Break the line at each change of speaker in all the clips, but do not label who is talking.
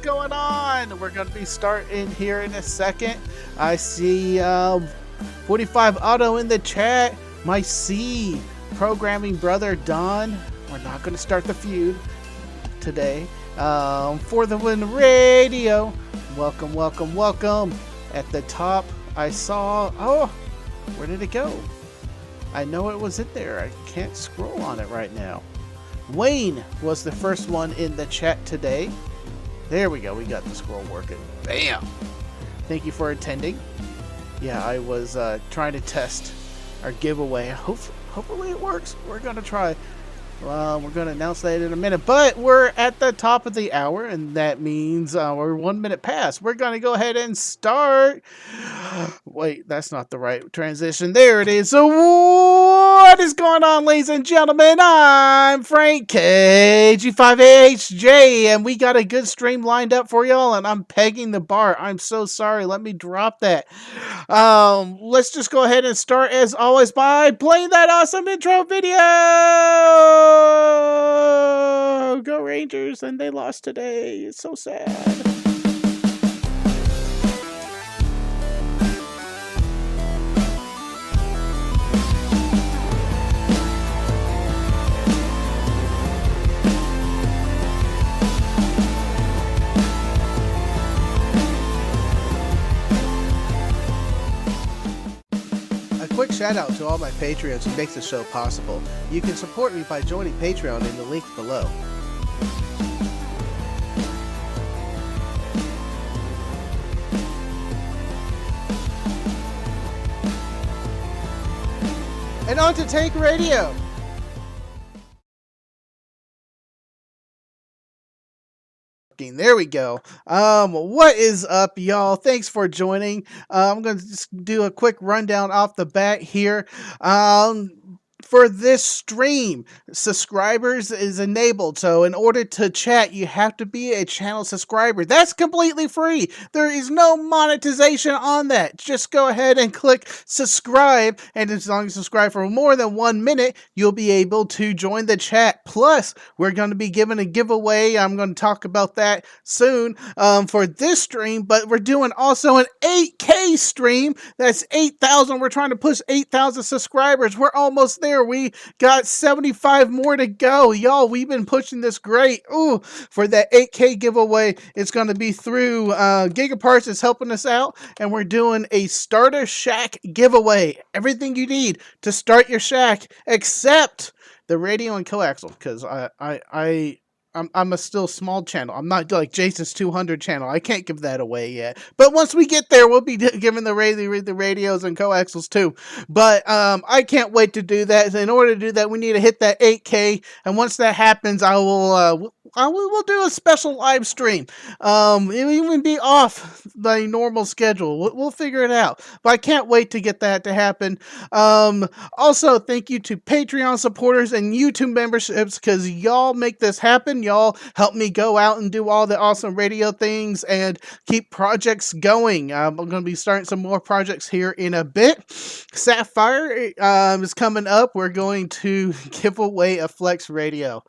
going on? We're going to be starting here in a second. I see 45 Auto in the chat. My C programming brother Don. We're not going to start the feud today. For the Win Radio. Welcome, welcome, welcome. At the top, I saw. Oh, where did it go? I know it was in there. I can't scroll on it right now. Wayne was the first one in the chat today. There we go. We got the scroll working. Bam! Thank you for attending. Yeah, I was trying to test our giveaway. Hopefully it works. We're going to try. We're going to announce that in a minute. But we're at the top of the hour, and that means we're 1 minute past. We're going to go ahead and start. Wait, that's not the right transition. There it is. So what is going on, ladies and gentlemen? I'm Frank KG5HJ, and we got a good stream lined up for y'all, and I'm pegging the bar. I'm so sorry. Let me drop that. Let's just go ahead and start, as always, by playing that awesome intro video. Go Rangers, and they lost today. It's so sad. A quick shout out to all my Patreons who makes the show possible. You can support me by joining Patreon in the link below. And on to Tank Radio. There we go. What is up, y'all? Thanks for joining. I'm going to just do a quick rundown off the bat here. For this stream, subscribers is enabled. So in order to chat, you have to be a channel subscriber. That's completely free. There is no monetization on that. Just go ahead and click subscribe. And as long as you subscribe for more than 1 minute, you'll be able to join the chat. Plus, we're going to be giving a giveaway. I'm going to talk about that soon for this stream. But we're doing also an 8K stream. That's 8,000. We're trying to push 8,000 subscribers. We're almost there. We got 75 more to go. Y'all, we've been pushing this great. Ooh, for that 8K giveaway, it's going to be through Gigaparts is helping us out, and we're doing a starter shack giveaway. Everything you need to start your shack except the radio and coaxial, because I'm a still small channel. I'm not like Jason's 200 channel. I can't give that away yet. But once we get there, we'll be giving the radios and coaxials too. But I can't wait to do that. In order to do that, we need to hit that 8K. And once that happens, we'll do a special live stream. It'll even be off the normal schedule. We'll figure it out. But I can't wait to get that to happen. Also, thank you to Patreon supporters and YouTube memberships, because y'all make this happen. Y'all help me go out and do all the awesome radio things and keep projects going. I'm going to be starting some more projects here in a bit. Sapphire is coming up. We're going to give away a Flex radio.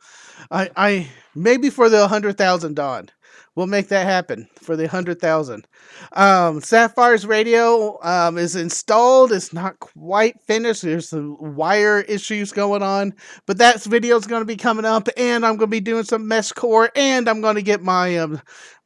I maybe for the 100,000 Dawn. We'll make that happen for the 100,000. Sapphire's radio is installed. It's not quite finished. There's some wire issues going on. But that video is going to be coming up. And I'm going to be doing some mesh core. And I'm going to get my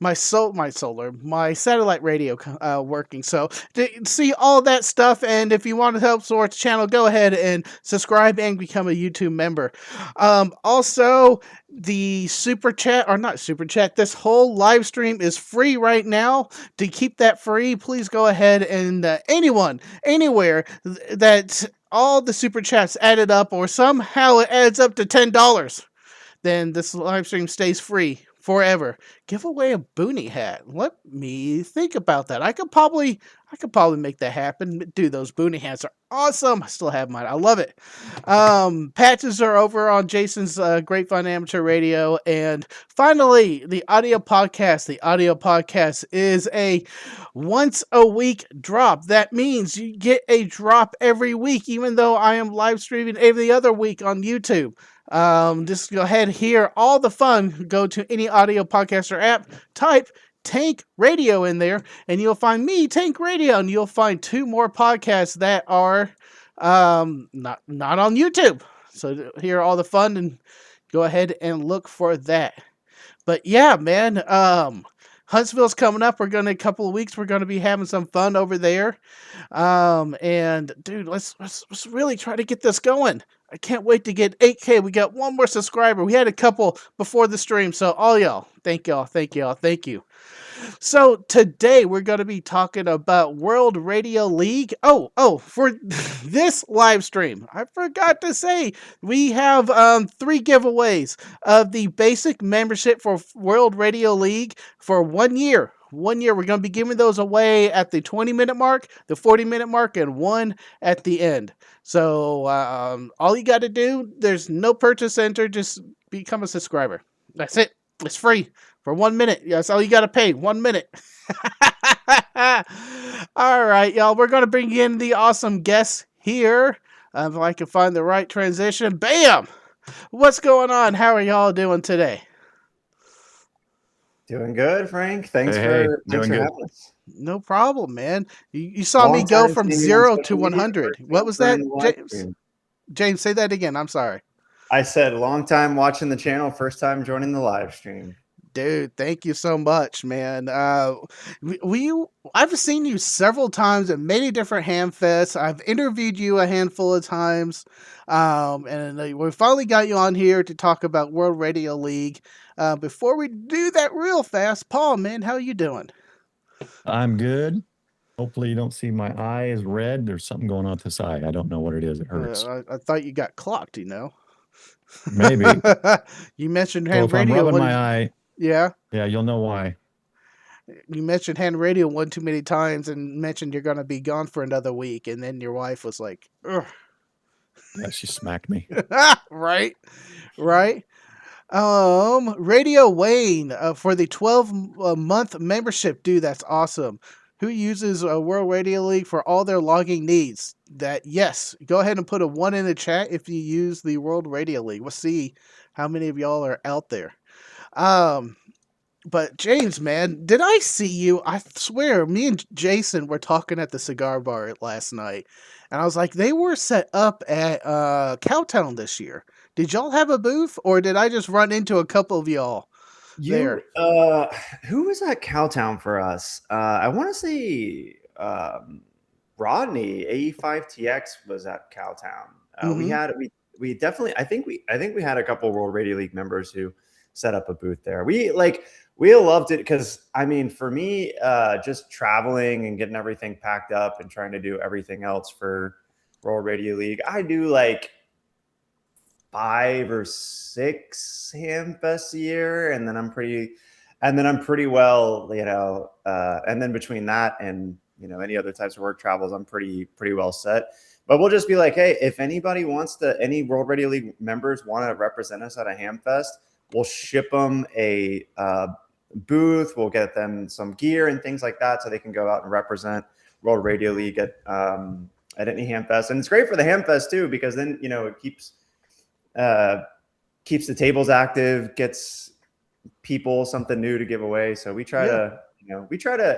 my satellite radio working. So to see all that stuff, and if you want to help support the channel, go ahead and subscribe and become a YouTube member. Also, the super chat, or not super chat, this whole live stream is free right now. To keep that free, please go ahead and anyone, anywhere that all the super chats added up, or somehow it adds up to $10, then this live stream stays free forever. Give away a Boonie hat. Let me think about that. I could probably make that happen. Dude, those Boonie hats are awesome. I still have mine. I love it. Patches are over on Jason's Great Fun Amateur Radio. And finally, the audio podcast. The audio podcast is a once a week drop. That means you get a drop every week, even though I am live streaming every other week on YouTube. Just go ahead here. All the fun. Go to any audio podcaster app. Type Tank Radio in there, and you'll find me, Tank Radio, and you'll find 2 more podcasts that are not on YouTube. So here are all the fun, and go ahead and look for that. But yeah, man, Huntsville's coming up. We're gonna a couple of weeks. We're gonna be having some fun over there. And dude, let's really try to get this going. I can't wait to get 8K. We got one more subscriber. We had a couple before the stream. So all y'all, thank y'all, thank y'all, thank you. So today we're going to be talking about World Radio League. For this live stream, I forgot to say we have 3 giveaways of the basic membership for World Radio League for 1 year. 1 year, we're going to be giving those away at the 20-minute mark, the 40-minute mark, and 1 at the end. So all you got to do, there's no purchase center, just become a subscriber. That's it. It's free for 1 minute. That's all you got to pay. 1 minute. All right, y'all. We're going to bring in the awesome guests here. If I can find the right transition. Bam! What's going on? How are y'all doing today?
Doing good, Frank. Thanks for having us.
No problem, man. You saw me go from 0 to 100. What was that, James? James, say that again. I'm sorry.
I said long time watching the channel, first time joining the live stream.
Dude, thank you so much, man. I've seen you several times at many different Hamfests. I've interviewed you a handful of times, and we finally got you on here to talk about World Radio League. Before we do that real fast, Paul, man, how you doing?
I'm good. Hopefully you don't see my eye is red. There's something going on with this eye. I don't know what it is. It hurts.
I thought you got clocked,
Maybe.
You mentioned
Ham Radio. If I'm rubbing my eye.
Yeah?
Yeah, you'll know why.
You mentioned Ham Radio one too many times and mentioned you're going to be gone for another week. And then your wife was like, ugh.
Yeah, she smacked me.
Right? Radio Wayne for the 12-month membership. Dude, that's awesome. Who uses World Radio League for all their logging needs? Yes. Go ahead and put a 1 in the chat if you use the World Radio League. We'll see how many of y'all are out there. But James, man, did I see you? I swear, me and Jason were talking at the cigar bar last night, and I was like, they were set up at Cowtown this year. Did y'all have a booth, or did I just run into a couple of y'all there?
Who was at Cowtown for us? I want to say Rodney AE5TX was at Cowtown. We definitely I think we had a couple World Radio League members who set up a booth there. We loved it because I mean, for me, just traveling and getting everything packed up and trying to do everything else for World Radio League, I do like 5 or 6 Hamfests a year, and then I'm pretty well, and then between that and any other types of work travels, I'm pretty well set. But we'll just be like, hey, if anybody any World Radio League members want to represent us at a Hamfest, we'll ship them a booth. We'll get them some gear and things like that so they can go out and represent World Radio League at any Hamfest. And it's great for the Hamfest too, because then it keeps the tables active, gets people something new to give away. So we try to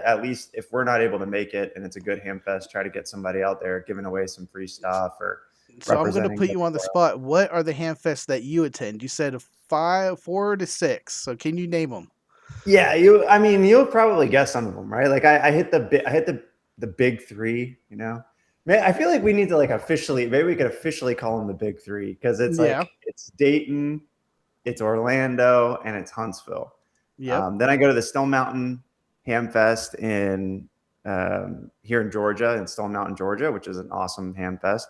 at least, if we're not able to make it and it's a good Hamfest, try to get somebody out there giving away some free stuff or.
So I'm going to put you on the spot. What are the Hamfests that you attend? You said 4 to 6. So can you name them?
Yeah, you'll probably guess some of them, right? Like I hit the big 3. Man, I feel like we need to maybe we could officially call them the big 3 because it's it's Dayton, it's Orlando, and it's Huntsville.
Yeah.
Then I go to the Stone Mountain Hamfest here in Georgia, in Stone Mountain, Georgia, which is an awesome Hamfest.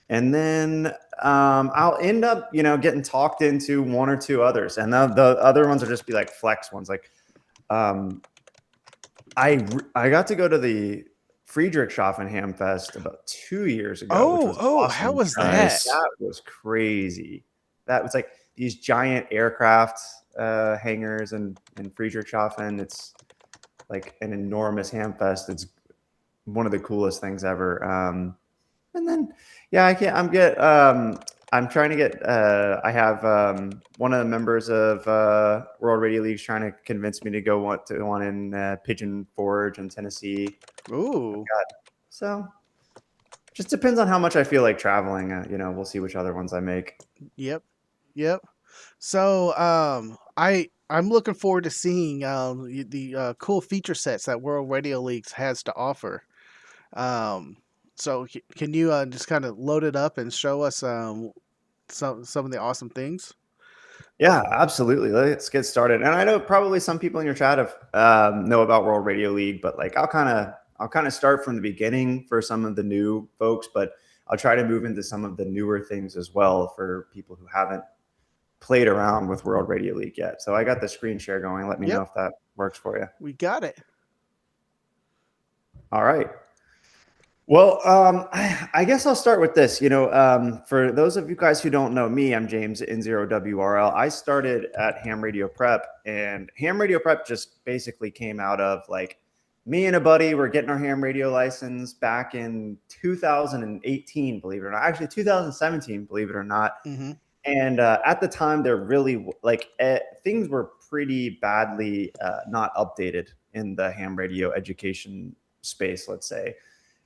And then I'll end up, getting talked into 1 or 2 others. And the other ones will just be like flex ones. Like I got to go to the Friedrichshafen Hamfest about 2 years ago.
Awesome. How was that?
That was crazy. That was like these giant aircraft hangars in Friedrichshafen. It's like an enormous Hamfest. It's one of the coolest things ever. And then, I'm trying to get. I have one of the members of World Radio League trying to convince me to go want to one in Pigeon Forge in Tennessee.
Ooh.
So just depends on how much I feel like traveling. We'll see which other ones I make.
Yep. Yep. So I'm looking forward to seeing the cool feature sets that World Radio Leagues has to offer. So can you just kind of load it up and show us some of the awesome things?
Yeah, absolutely. Let's get started. And I know probably some people in your chat have know about World Radio League, but like I'll kind of start from the beginning for some of the new folks, but I'll try to move into some of the newer things as well for people who haven't played around with World Radio League yet. So I got the screen share going. Let me know if that works for you.
We got it.
All right. Well, I guess I'll start with this. For those of you guys who don't know me, I'm James N0WRL. I started at Ham Radio Prep, and Ham Radio Prep just basically came out of like me and a buddy were getting our ham radio license back in 2018, believe it or not. Actually, 2017, believe it or not.
Mm-hmm.
And at the time, they're really things were pretty badly not updated in the ham radio education space, let's say.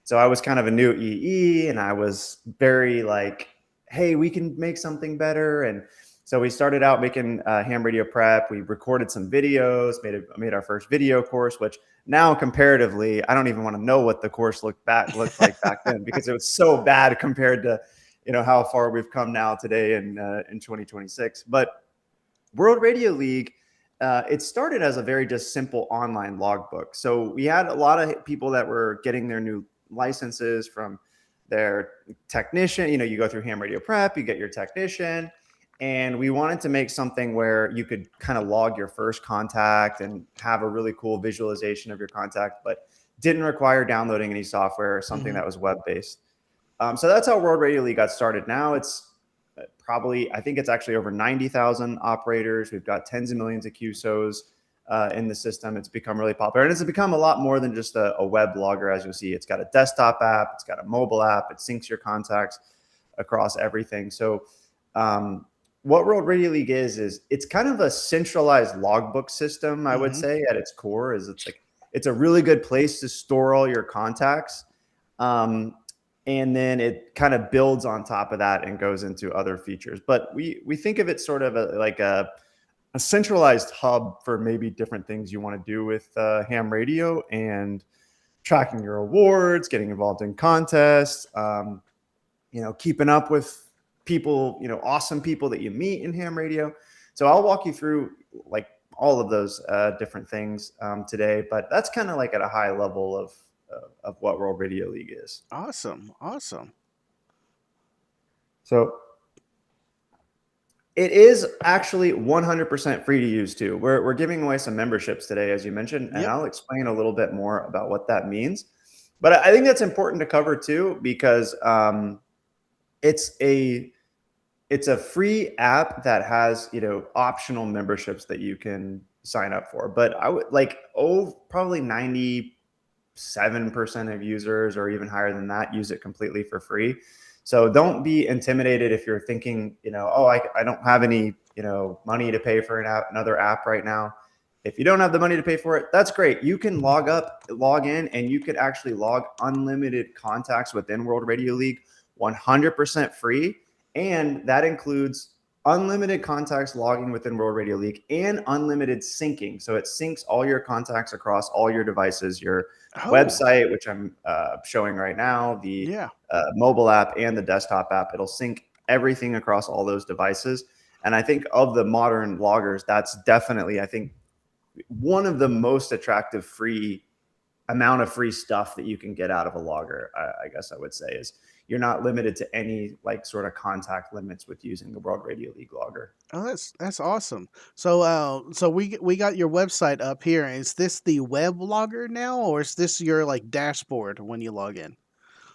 So I was kind of a new EE, and I was very like, hey, we can make something better. And so we started out making ham radio prep. We recorded some videos, made our first video course, which now comparatively, I don't even want to know what the course looked like back then, because it was so bad compared to how far we've come now today in 2026. But World Radio League, it started as a very just simple online logbook. So we had a lot of people that were getting their new licenses from their technician. You go through ham radio prep, you get your technician, and we wanted to make something where you could kind of log your first contact and have a really cool visualization of your contact, but didn't require downloading any software or something that was web-based. So that's how World Radio League got started. Now it's I think it's actually over 90,000 operators. We've got tens of millions of QSOs in the system. It's become really popular, and it's become a lot more than just a web logger. As you'll see, it's got a desktop app, it's got a mobile app, it syncs your contacts across everything. So what World Radio League is it's kind of a centralized logbook system, I would say, at its core. It's a really good place to store all your contacts. And then it kind of builds on top of that and goes into other features. But we think of it sort of like a centralized hub for maybe different things you want to do with ham radio, and tracking your awards, getting involved in contests, keeping up with people, awesome people that you meet in ham radio. So I'll walk you through like all of those different things today, but that's kind of like at a high level of what World Radio League is.
Awesome.
So it is actually 100% free to use too. We're giving away some memberships today, as you mentioned, and I'll explain a little bit more about what that means. But I think that's important to cover too, because it's a free app that has optional memberships that you can sign up for. But I would probably 97% of users, or even higher than that, use it completely for free. So don't be intimidated if you're thinking, I don't have any, money to pay for another app right now. If you don't have the money to pay for it, that's great. You can log in, and you could actually log unlimited contacts within World Radio League 100% free. And that includes unlimited contacts logging within World Radio League and unlimited syncing. So it syncs all your contacts across all your devices, your website, which I'm showing right now, the mobile app and the desktop app. It'll sync everything across all those devices. And I think of the modern loggers, that's definitely, I think, one of the most attractive amount of free stuff that you can get out of a logger, I guess I would say, is you're not limited to any sort of contact limits with using the World Radio League logger.
Oh, that's awesome. So we got your website up here. Is this the web logger now, or is this your dashboard when you log in?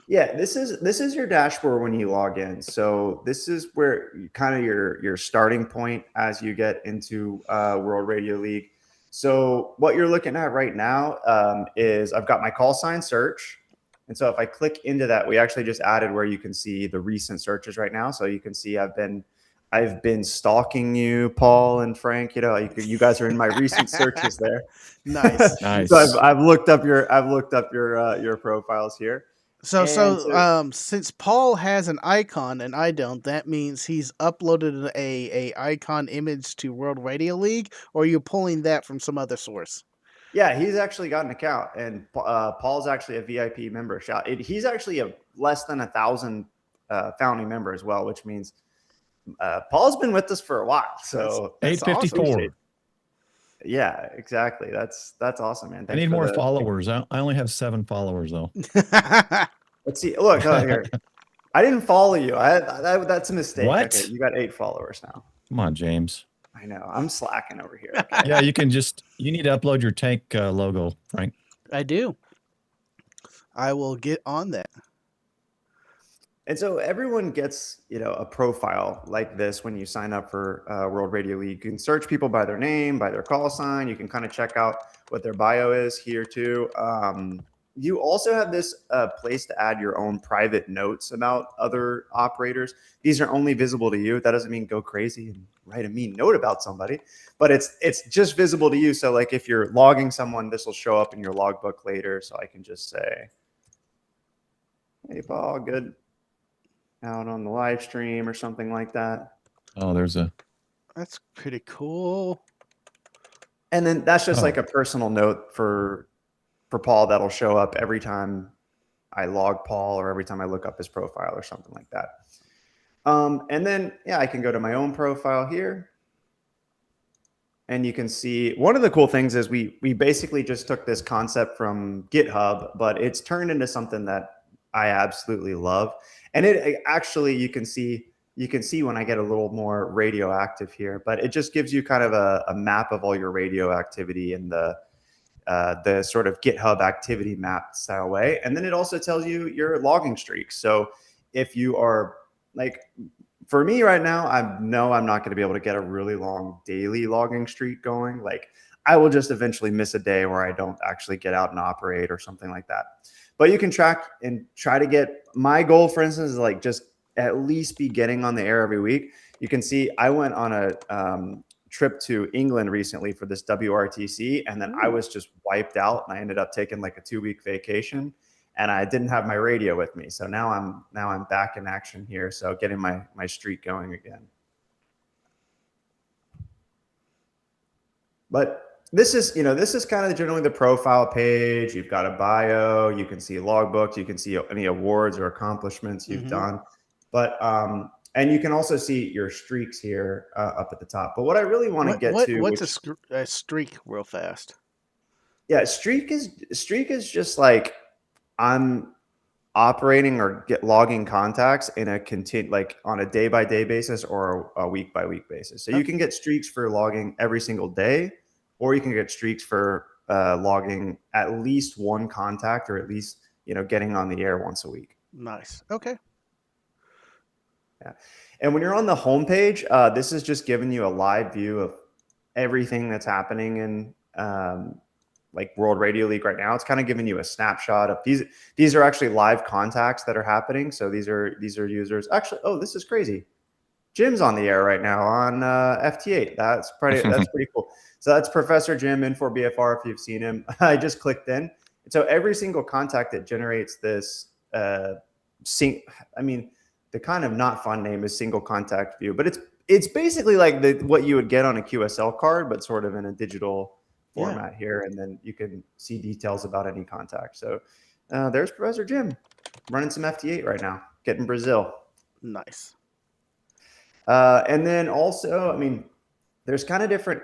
Yeah, this is your dashboard when you log in. So this is where kind of your starting point as you get into World Radio League. So what you're looking at right now is I've got my call sign search. And so if I click into that, we actually just added where you can see the recent searches right now. So you can see I've been stalking you, Paul and Frank. You guys are in my recent searches there.
Nice.
Nice.
So I've looked up your profiles here.
Since Paul has an icon and I don't, that means he's uploaded a icon image to World Radio League, or are you pulling that from some other source?
Yeah, he's actually got an account, and Paul's actually a VIP member. He's actually a less than 1,000 founding member as well, which means Paul's been with us for a while. So
that's 854. Awesome.
Yeah, exactly. That's awesome, man.
I need more followers. I only have 7 followers though.
Let's see. Look here. I didn't follow you. That's a mistake.
What?
Okay, you got 8 followers now.
Come on, James.
I know. I'm slacking over here. Okay?
Yeah, you need to upload your tank logo, Frank.
I do. I will get on that.
And so everyone gets, a profile like this when you sign up for World Radio League. You can search people by their name, by their call sign. You can kind of check out what their bio is here too. You also have this place to add your own private notes about other operators. These are only visible to you. That doesn't mean go crazy and write a mean note about somebody, but it's just visible to you. So like if you're logging someone, this will show up in your logbook later. So I can just say, hey, Paul, good out on the live stream or something like that.
Oh,
that's pretty cool.
And then that's just like a personal note for Paul that'll show up every time I log Paul or every time I look up his profile or something like that. And then, I can go to my own profile here. And you can see one of the cool things is we basically just took this concept from GitHub, but it's turned into something that I absolutely love. And it actually, you can see when I get a little more radio active here, but it just gives you kind of a map of all your radio activity in the sort of GitHub activity map style way. And then it also tells you your logging streaks. So if you are like, for me right now, I know I'm not going to be able to get a really long daily logging streak going. Like I will just eventually miss a day where I don't actually get out and operate or something like that. But you can track and try to get, my goal, for instance, is like just at least be getting on the air every week. You can see I went on a trip to England recently for this WRTC, and then I was just wiped out, and I ended up taking like a 2-week vacation, and I didn't have my radio with me. So now I'm back in action here. So getting my streak going again. But this is kind of generally the profile page. You've got a bio. You can see logbooks. You can see any awards or accomplishments you've done. But and you can also see your streaks here up at the top. But what I really want to get to,
what's a streak, real fast?
Yeah, streak is just like I'm operating or logging contacts in a like on a day-by-day basis or a week-by-week basis. So you can get streaks for logging every single day, or you can get streaks for logging at least one contact, or at least getting on the air once a week.
Nice. Okay.
Yeah. And when you're on the homepage, this is just giving you a live view of everything that's happening in like World Radio League right now. It's kind of giving you a snapshot of these are actually live contacts that are happening. So these are users. Actually, oh, this is crazy. Jim's on the air right now on FT8. That's pretty cool. So that's Professor Jim N4BFR if you've seen him. I just clicked in. And so every single contact that generates this the kind of not fun name is single contact view, but it's basically like what you would get on a QSL card, but sort of in a digital format here. And then you can see details about any contact. So there's Professor Jim running some FT8 right now, getting Brazil.
Nice.
And then also, there's kind of different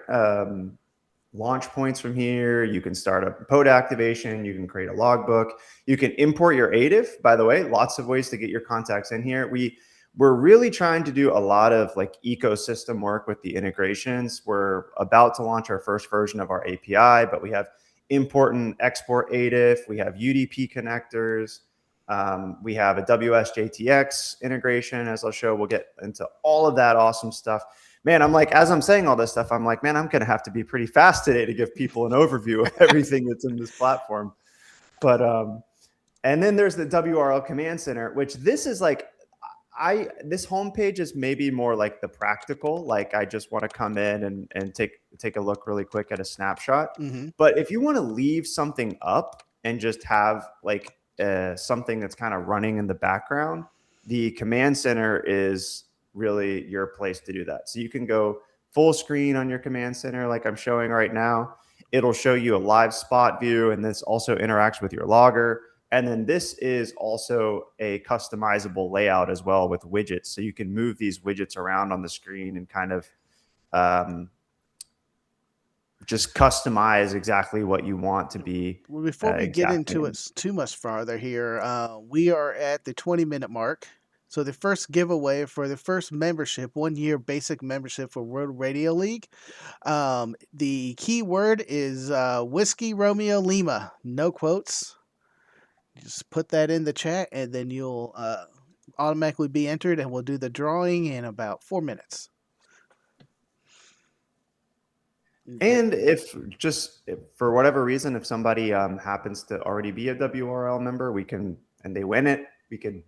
launch points from here. You can start a POD activation. You can create a logbook. You can import your ADIF. By the way, lots of ways to get your contacts in here. We're really trying to do a lot of like ecosystem work with the integrations. We're about to launch our first version of our API, but we have import and export ADIF. We have UDP connectors. We have a WSJTX integration, as I'll show. We'll get into all of that awesome stuff. Man, I'm like, as I'm saying all this stuff, I'm like, man, I'm going to have to be pretty fast today to give people an overview of everything that's in this platform. But And then there's the WRL Command Center, which this is like, this homepage is maybe more like the practical, like I just want to come in and take a look really quick at a snapshot.
Mm-hmm.
But if you want to leave something up and just have like something that's kind of running in the background, the Command Center is really your place to do that. So you can go full screen on your Command Center like I'm showing right now. It'll show you a live spot view, and this also interacts with your logger. And then this is also a customizable layout as well with widgets. So you can move these widgets around on the screen and kind of just customize exactly what you want to be.
Well, before we get into it too much farther here, we are at the 20-minute mark. So the first giveaway for the first membership, 1 year basic membership for World Radio League. The keyword is Whiskey Romeo Lima. No quotes. Just put that in the chat, and then you'll automatically be entered, and we'll do the drawing in about 4 minutes.
And if for whatever reason, if somebody happens to already be a WRL member, and they win it, we can,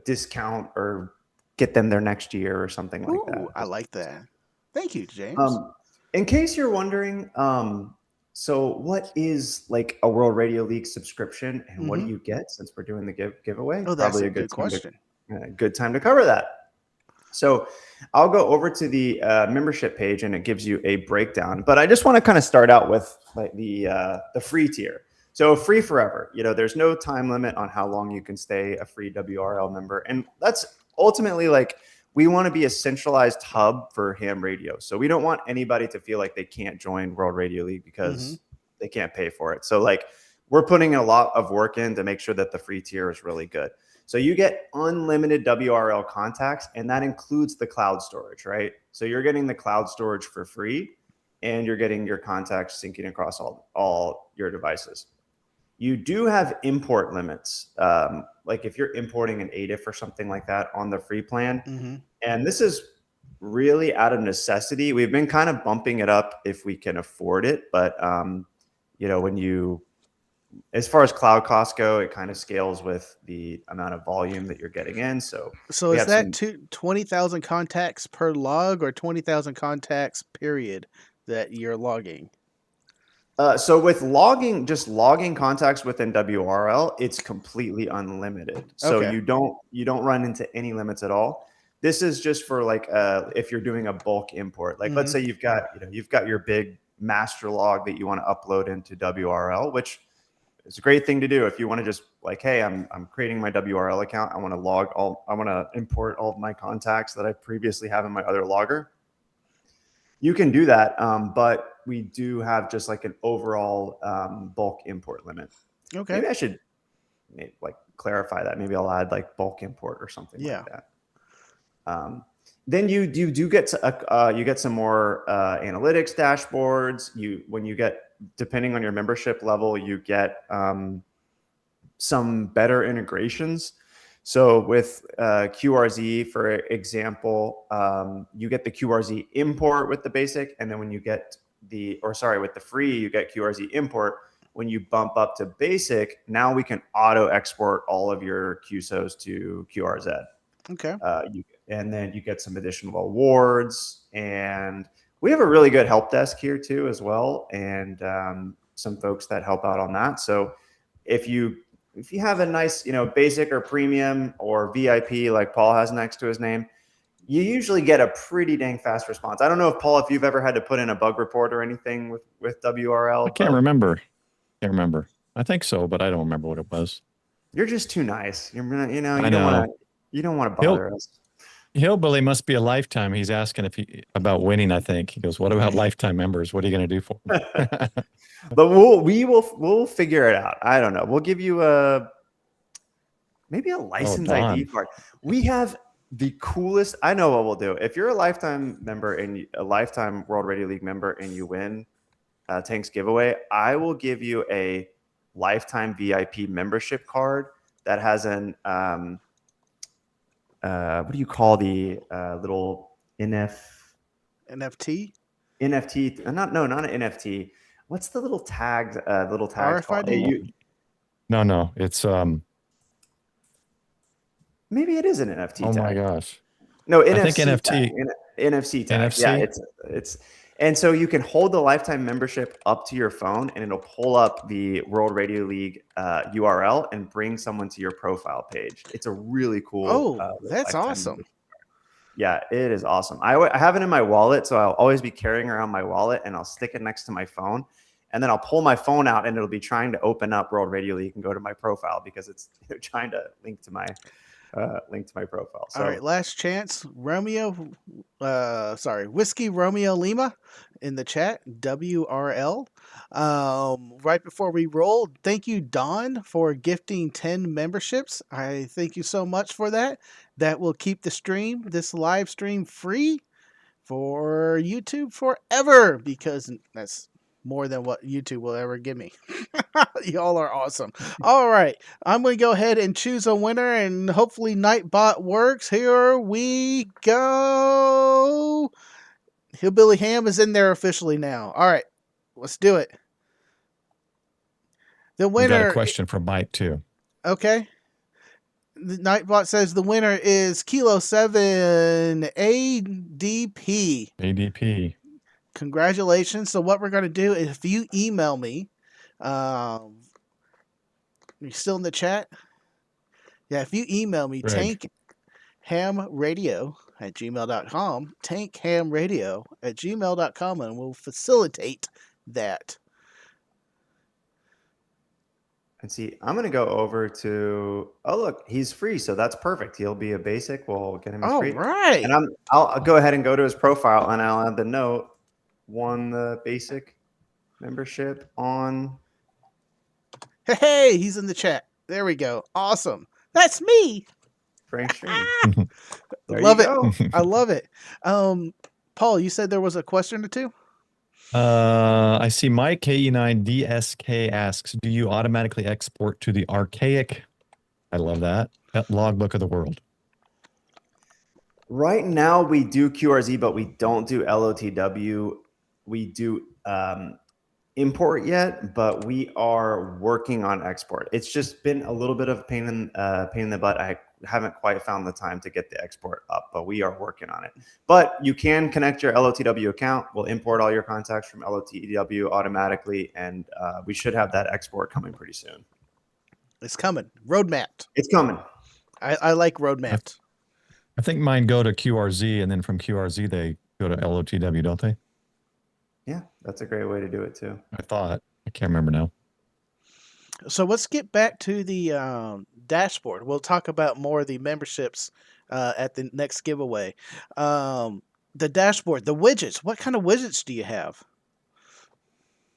discount or get them there next year or something like that.
I like that. Thank you, James.
In case you're wondering, so what is like a World Radio League subscription, and what do you get since we're doing the giveaway?
Oh, that's probably a good question.
Good time to cover that. So I'll go over to the membership page, and it gives you a breakdown. But I just want to kind of start out with like the free tier. So free forever. There's no time limit on how long you can stay a free WRL member, and that's ultimately like, we want to be a centralized hub for ham radio. So we don't want anybody to feel like they can't join World Radio League because they can't pay for it. So like, we're putting a lot of work in to make sure that the free tier is really good. So you get unlimited WRL contacts, and that includes the cloud storage, right? So you're getting the cloud storage for free, and you're getting your contacts syncing across all your devices. You do have import limits. Like if you're importing an ADIF or something like that on the free plan, and this is really out of necessity. We've been kind of bumping it up if we can afford it, but as far as cloud costs go, it kind of scales with the amount of volume that you're getting in. So
is that 20,000 contacts per log, or 20,000 contacts period that you're logging?
So with just logging contacts within WRL, it's completely unlimited. So you don't run into any limits at all. This is just for like if you're doing a bulk import. Like let's say you've got your big master log that you want to upload into WRL, which is a great thing to do if you want to just like, hey, I'm creating my WRL account. I want to import all of my contacts that I previously have in my other logger. You can do that, but we do have just like an overall bulk import limit.
Okay.
Maybe I should like clarify that. Maybe I'll add like bulk import or something like that. Then you do get you get some more analytics dashboards. When you get, depending on your membership level, you get some better integrations. So with QRZ, for example, you get the QRZ import with the basic, and then when you get with the free, you get QRZ import. When you bump up to basic, now we can auto export all of your QSOs to QRZ.
Okay.
And then you get some additional awards, and we have a really good help desk here too as well, and some folks that help out on that. So if you have a nice, basic or premium or VIP like Paul has next to his name, you usually get a pretty dang fast response. I don't know if Paul, if you've ever had to put in a bug report or anything with WRL.
I can't remember. I think so, but I don't remember what it was.
You're just too nice. You don't want to bother us.
Hillbilly must be a lifetime. He's asking about winning. I think he goes, "What about lifetime members? What are you going to do for them?"
But we'll figure it out. I don't know. We'll give you maybe a license ID card. We have the coolest. I know what we'll do. If you're a lifetime member and a lifetime World Radio League member and you win Tank's giveaway, I will give you a lifetime VIP membership card that has an what do you call the little
NFT?
NFT? Not an NFT. What's the little tag? RFID?
No, it's
Maybe it is an NFT
oh my
tag.
gosh.
No,
I think
NFC tag.
NFT,
NFC tag. Yeah,
NFC.
it's and so you can hold the lifetime membership up to your phone, and it'll pull up the World Radio League URL and bring someone to your profile page. It's a really cool
Oh, that's
lifetime
awesome.
membership. Yeah, it is awesome. I have it in my wallet, so I'll always be carrying around my wallet, and I'll stick it next to my phone, and then I'll pull my phone out, and it'll be trying to open up World Radio League and go to my profile because it's trying to link to my profile. So
All right, last chance. Whiskey Romeo Lima in the chat, WRL. Right before we roll, thank you, Don, for gifting 10 memberships. I thank you so much for that. That will keep this live stream free for YouTube forever because that's more than what YouTube will ever give me. Y'all are awesome. All right. I'm going to go ahead and choose a winner and hopefully Nightbot works. Here we go. Hillbilly Ham is in there officially now. All right. Let's do it. The
We got a
winner.
question from Mike too.
Okay. The Nightbot says the winner is Kilo 7 ADP.
ADP.
Congratulations. So what we're going to do is if you email me, you still in the chat? Yeah, if you email me,
Greg.
tankhamradio@gmail.com, tankhamradio@gmail.com, and we'll facilitate that.
and see, I'm going to go over to, oh, look, he's free. So that's perfect. He'll be a basic. We'll get him
All
free.
right.
And I'll go ahead and go to his profile and I'll add the note, won the basic membership on.
Hey, he's in the chat. There we go. Awesome. That's me.
Frank Stream.
Love it. I love it. Paul, you said there was a question or two?
I see Mike KE9DSK asks, do you automatically export to the archaic, I love that logbook of the world?
Right now we do QRZ, but we don't do LOTW. We do import yet, but we are working on export. It's just been a little bit of pain in the butt. I haven't quite found the time to get the export up, but we are working on it. But you can connect your LOTW account. We'll import all your contacts from LOTW automatically, and we should have that export coming pretty soon.
It's coming. Roadmapped.
It's coming.
I like roadmapped.
I think mine go to QRZ, and then from QRZ they go to LOTW, don't they?
Yeah, that's a great way to do it too.
I thought. I can't remember now.
So let's get back to the dashboard. We'll talk about more of the memberships at the next giveaway. The dashboard, the widgets. What kind of widgets do you have?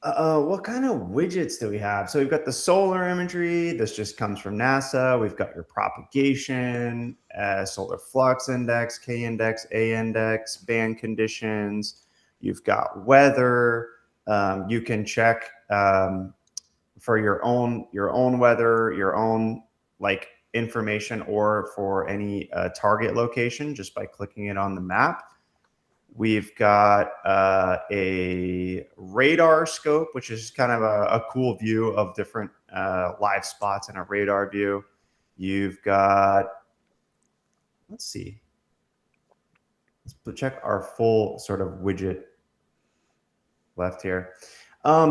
What kind of widgets do we have? So we've got the solar imagery. This just comes from NASA. We've got your propagation, solar flux index, K index, A index, band conditions. You've got weather. You can check for your own weather, your own like information, or for any target location just by clicking it on the map. We've got a radar scope, which is kind of a cool view of different live spots in a radar view. You've got, let's see, let's check our full sort of widget left here.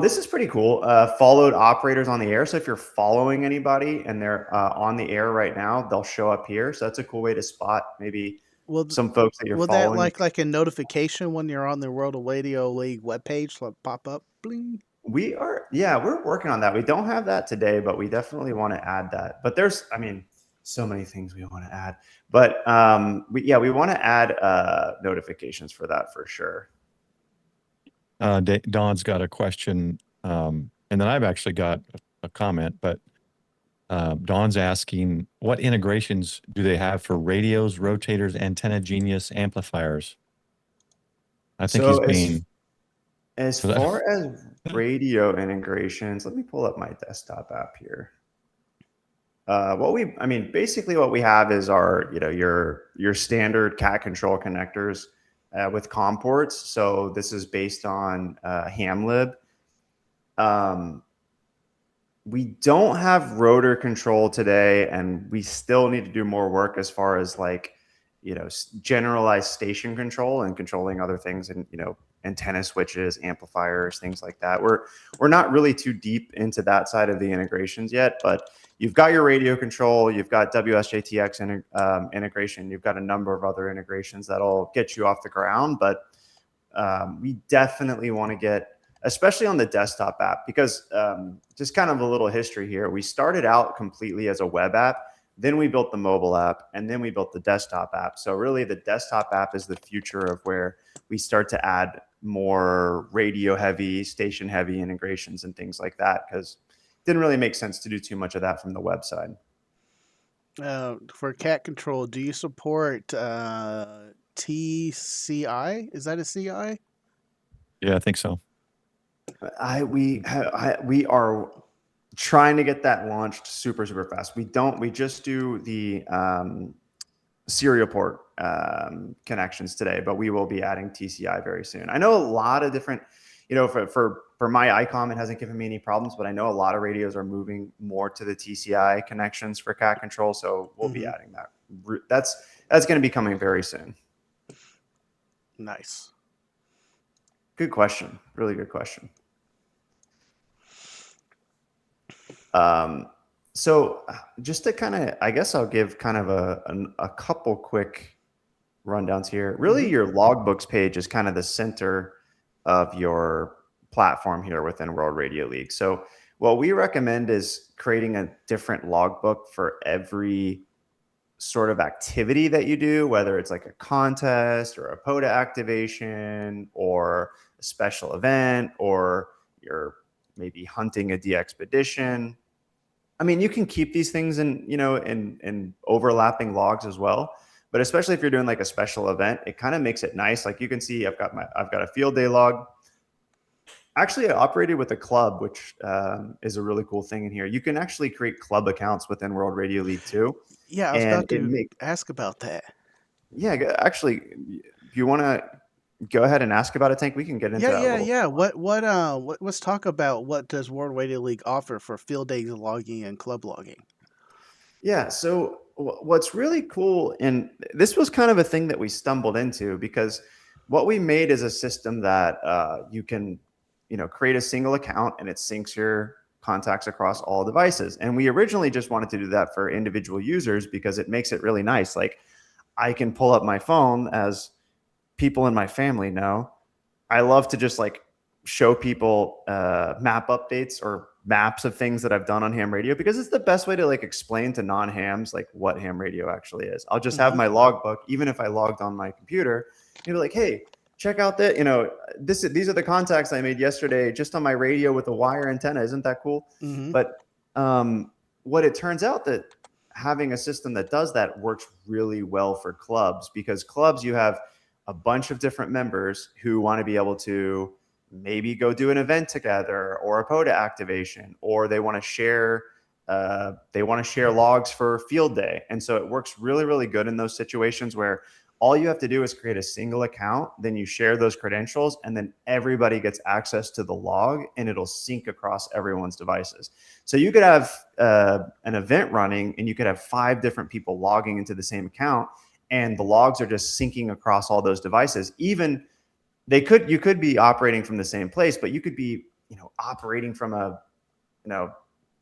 This is pretty cool. Followed operators on the air. So if you're following anybody and they're on the air right now, they'll show up here. So that's a cool way to spot maybe some folks that you're following.
Will that like a notification when you're on the World Radio League webpage, like pop up? Bling.
We're working on that. We don't have that today, but we definitely want to add that. But there's, I mean, so many things we want to add. But we want to add notifications for that for sure.
Don's got a question, and then I've actually got a comment, but Don's asking, what integrations do they have for radios, rotators, Antenna Genius amplifiers? I think he's being...
As far as radio integrations, let me pull up my desktop app here. Basically what we have is our, your standard cat control connectors with COM ports. So this is based on HamLib. we don't have rotor control today, and we still need to do more work as far as like, generalized station control and controlling other things, and antenna switches, amplifiers, things like that. We're not really too deep into that side of the integrations yet, but you've got your radio control, you've got WSJTX integration, you've got a number of other integrations that'll get you off the ground. But we definitely want to get, especially on the desktop app, because just kind of a little history here. We started out completely as a web app, then we built the mobile app, and then we built the desktop app. So really the desktop app is the future of where we start to add more radio heavy, station heavy integrations and things like that, because it didn't really make sense to do too much of that from the website.
For cat control, do you support TCI? Is that a CI?
Yeah, I think so.
We are trying to get that launched super fast. We just do the serial port connections today, but we will be adding TCI very soon. I know a lot of different, for my ICOM, it hasn't given me any problems, but I know a lot of radios are moving more to the TCI connections for cat control, so we'll be adding that. That's going to be coming very soon.
Nice.
Good question. Really good question. So just to kind of, I guess I'll give kind of a couple quick rundowns here. Really, your logbooks page is kind of the center of your platform here within World Radio League. So what we recommend is creating a different logbook for every sort of activity that you do, whether it's like a contest or a POTA activation or a special event, or you're maybe hunting a DXpedition. I mean, you can keep these things in overlapping logs as well, but especially if you're doing like a special event, it kind of makes it nice. Like you can see, I've got a field day log. Actually, I operated with a club, which is a really cool thing in here. You can actually create club accounts within World Radio League too.
Yeah, I was about to ask about that.
Yeah, actually, if you want to go ahead and ask about it, Tank, we can get into that.
Yeah. Let's talk about what does World Radio League offer for field day logging and club logging.
Yeah, so what's really cool, and this was kind of a thing that we stumbled into, because what we made is a system that you can, create a single account and it syncs your contacts across all devices. And we originally just wanted to do that for individual users because it makes it really nice. Like I can pull up my phone, as people in my family know. I love to just like show people map updates or maps of things that I've done on ham radio, because it's the best way to like explain to non-hams like what ham radio actually is. I'll just have my logbook, even if I logged on my computer, like, hey, check out that, these are the contacts I made yesterday just on my radio with a wire antenna. Isn't that cool? But what it turns out that having a system that does that works really well for clubs, because clubs, you have a bunch of different members who want to be able to maybe go do an event together or a POTA activation, or they want to share logs for field day. And so it works really, really good in those situations where all you have to do is create a single account, then you share those credentials, and then everybody gets access to the log and it'll sync across everyone's devices. So you could have an event running and you could have 5 different people logging into the same account, and the logs are just syncing across all those devices. Even you could be operating from the same place, but you could be, operating from a,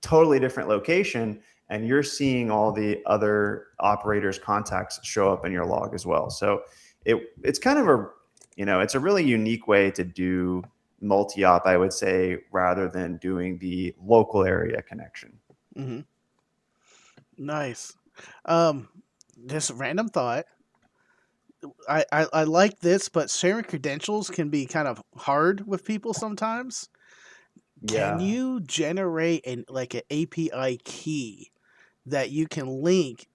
totally different location, and you're seeing all the other operators' contacts show up in your log as well. So it's kind of it's a really unique way to do multi-op, I would say, rather than doing the local area connection.
Nice. Just a random thought. I like this, but sharing credentials can be kind of hard with people sometimes.
Yeah.
Can you generate an API key that you can link?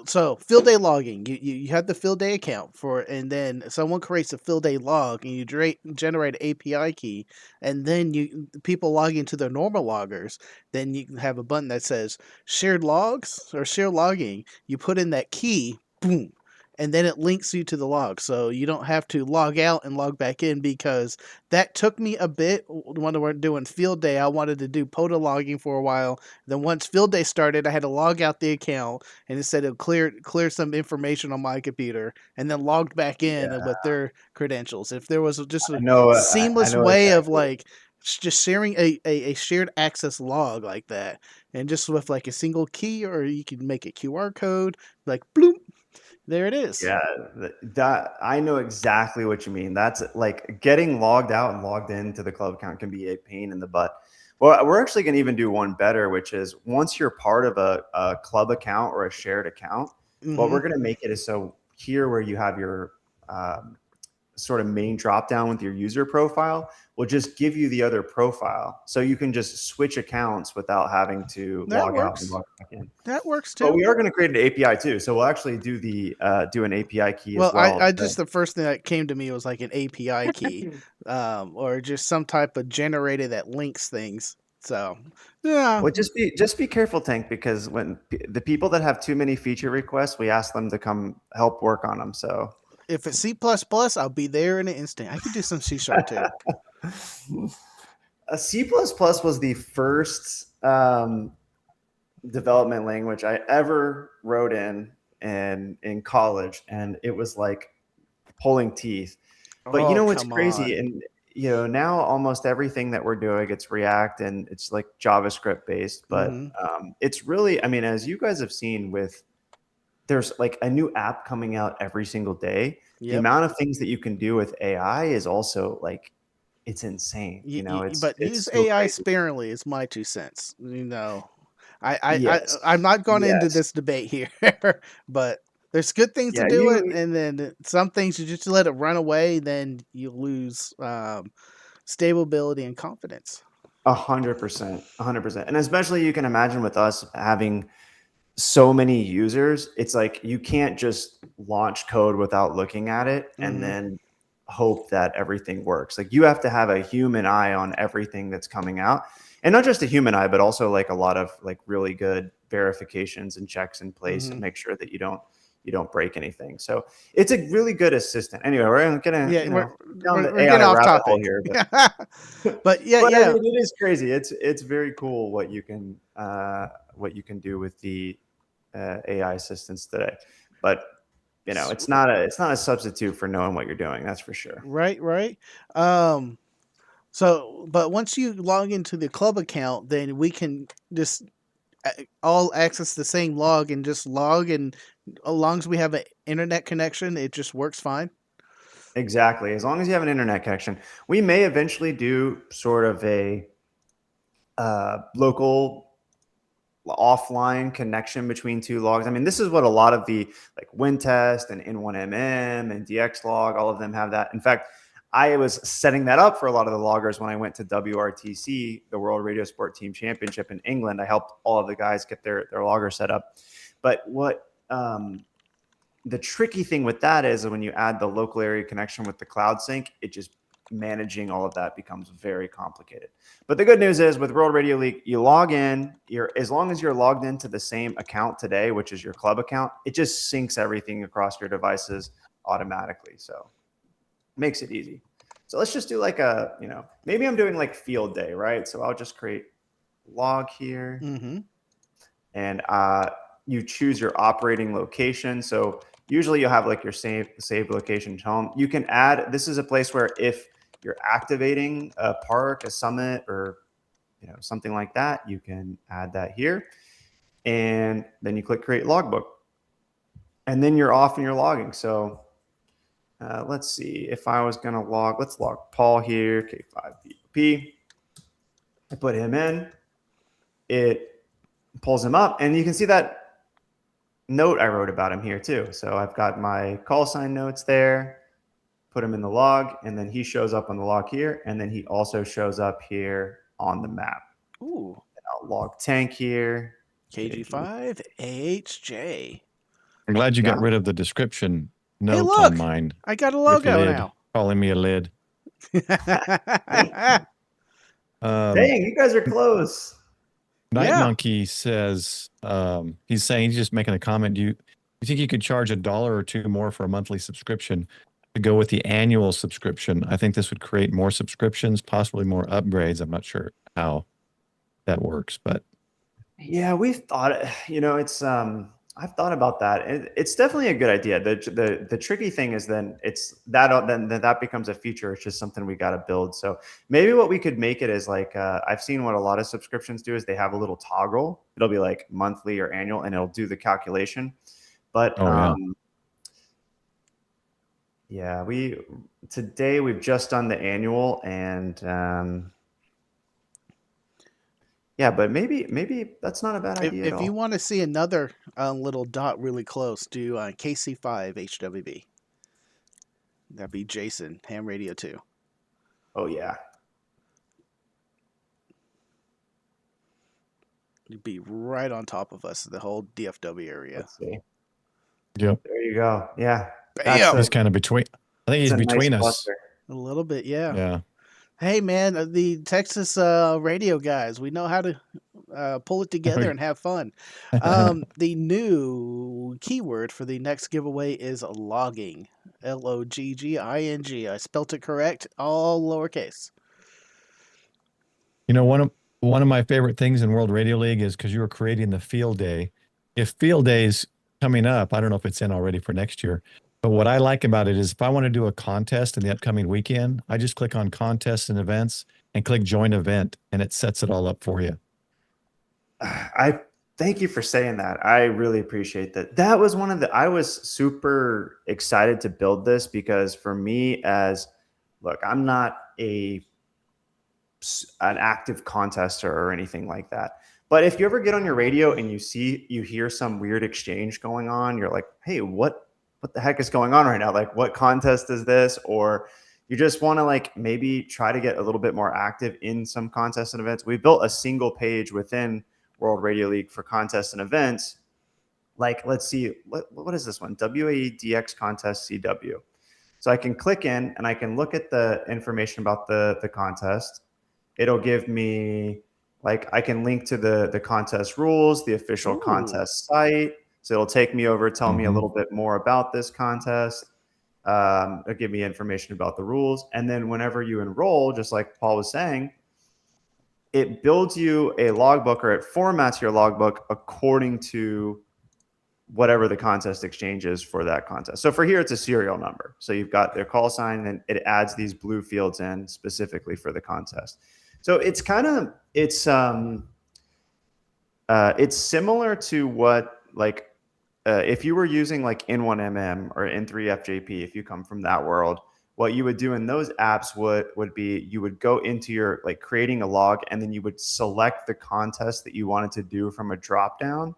So field day logging, you have the field day account and then someone creates a field day log and you generate an API key, and then people log into their normal loggers. Then you can have a button that says shared logs or shared logging. You put in that key, boom, and then it links you to the log. So you don't have to log out and log back in, because that took me a bit. When we were doing field day, I wanted to do POTA logging for a while. Then once field day started, I had to log out the account, and it said it'll clear some information on my computer, and then logged back in
Yeah,
with their credentials. If there was just a
I know. I
seamless
know
way of
exactly.
like just sharing a shared access log like that, and just with like a single key, or you can make a QR code, like bloop, there it is.
Yeah, that I know exactly what you mean. That's like getting logged out and logged into the club account can be a pain in the butt. Well, we're actually going to even do one better, which is once you're part of a club account or a shared account, what
Mm-hmm.
we're going to make it is so here where you have your um, sort of main drop down with your user profile will just give you the other profile. So you can just switch accounts without having to
That
log out and
works.
log back in.
That works
But
too.
we are going to create an API too. So we'll actually do the do an API key
Well,
as well.
I just, the first thing that came to me was like an API key, or just some type of generator that links things. So, yeah,
Well, just be careful, Tank, because when the people that have too many feature requests, we ask them to come help work on them. So
if it's C++, I'll be there in an instant. I could do some C# too.
a C++ was the first development language I ever wrote in college, and it was like pulling teeth. But you
Oh,
know what's
come
crazy?
on.
And you know, now almost everything that we're doing, it's React and it's like JavaScript based. But
Mm-hmm.
it's really, I mean, as you guys have seen, with there's like a new app coming out every single day. The
Yep.
amount of things that you can do with AI is also like it's insane. You know,
But use
it's so
AI
crazy.
sparingly is my 2 cents.
Yes,
I'm not going into
yes,
this debate here, but there's good things to
yeah.
do it, and then some things you just let it run away, then you lose stability and confidence.
100%, 100%, and especially you can imagine with us having so many users, it's like you can't just launch code without looking at it and
Hmm.
then hope that everything works. Like you have to have a human eye on everything that's coming out. And not just a human eye, but also like a lot of like really good verifications and checks in place
Hmm.
and make sure that you don't break anything. So it's a really good assistant. Anyway, we're gonna,
Yeah,
you know, down the
we're getting
AI
off
rabbit hole
topic.
here, but
But yeah,
but I
yeah,
mean, it is crazy. It's very cool what you can do with the AI assistants today. But you know,
sweet.
it's not a substitute for knowing what you're doing. That's for sure.
Right, right. Um, so, but once you log into the club account, then we can just all access the same log and just log, and as long as we have an internet connection, it just works fine.
Exactly. As long as you have an internet connection, we may eventually do sort of a local offline connection between two logs. I mean, this is what a lot of the like WinTest and N1MM and DXlog, all of them have that. In fact, I was setting that up for a lot of the loggers when I went to WRTC, the World Radio Sport Team Championship in England. I helped all of the guys get their logger set up. But what the tricky thing with that is when you add the local area connection with the cloud sync, it just managing all of that becomes very complicated. But the good news is with World Radio League, you log in, as long as you're logged into the same account today, which is your club account, it just syncs everything across your devices automatically. So it makes it easy. So let's just do like a, you know, maybe I'm doing like field day, right? So I'll just create log here
Mm-hmm.
and you choose your operating location. So usually you'll have like your save location home. You can add, this is a place where if you're activating a park, a summit, or you know, something like that, you can add that here. And then you click create logbook. And then you're off and you're logging. So let's see, if I was gonna log, let's log Paul here, K5POP. I put him in, it pulls him up, and you can see that note I wrote about him here too. So I've got my call sign notes there, put him in the log, and then he shows up on the log here, and then he also shows up here on the map.
Ooh,
And I'll log Tank here.
KG5 AHJ.
I'm glad you
Yeah.
got rid of the description
Hey,
note
look,
on mine
I got a
with
logo
lid,
now.
calling me a lid.
Dang, you guys are close.
Night
Yeah.
Monkey says he's saying, he's just making a comment. You think you could charge $1 or $2 more for a monthly subscription to go with the annual subscription? I think this would create more subscriptions, possibly more upgrades. I'm not sure how that works, but
Yeah, we've thought, it's I've thought about that. It's definitely a good idea. The tricky thing is then then that becomes a feature. It's just something we got to build. So maybe what we could make it is like I've seen what a lot of subscriptions do is they have a little toggle. It'll be like monthly or annual, and it'll do the calculation. But yeah, today we've just done the annual, and yeah, but maybe that's not a bad idea at
If
all.
you want to see another little dot really close, do KC5 HWB. That'd be Jason, Ham Radio 2.
Oh, yeah.
You'd be right on top of us, the whole DFW area.
Let's see.
Yep.
There you go. Yeah.
He's kind of between. I think he's between us.
Cluster.
A little bit, yeah.
Yeah.
Hey, man, the Texas radio guys, we know how to pull it together and have fun. The new keyword for the next giveaway is logging. LOGGING. I spelt it correct, all lowercase.
You know, one of my favorite things in World Radio League is because you were creating the field day. If field day's coming up, I don't know if it's in already for next year, but what I like about it is if I want to do a contest in the upcoming weekend, I just click on contests and events and click join event, and it sets it all up for you.
I thank you for saying that. I really appreciate that. That was I was super excited to build this because for me look, I'm not an active contester or anything like that. But if you ever get on your radio and you hear some weird exchange going on, you're like, hey, what the heck is going on right now? Like, what contest is this? Or you just want to like maybe try to get a little bit more active in some contests and events. We built a single page within World Radio League for contests and events. Like, let's see, what is this one? WADX contest CW. So I can click in and I can look at the information about the contest. It'll give me, like, I can link to the contest rules, the official contest site. So it'll take me over, tell me a little bit more about this contest. It'll give me information about the rules. And then whenever you enroll, just like Paul was saying, it builds you a logbook, or it formats your logbook according to whatever the contest exchange is for that contest. So for here, it's a serial number. So you've got their call sign, and it adds these blue fields in specifically for the contest. So it's similar to what, like, if you were using like N1MM or N3FJP, if you come from that world, what you would do in those apps would be you would go into your, like, creating a log, and then you would select the contest that you wanted to do from a drop down.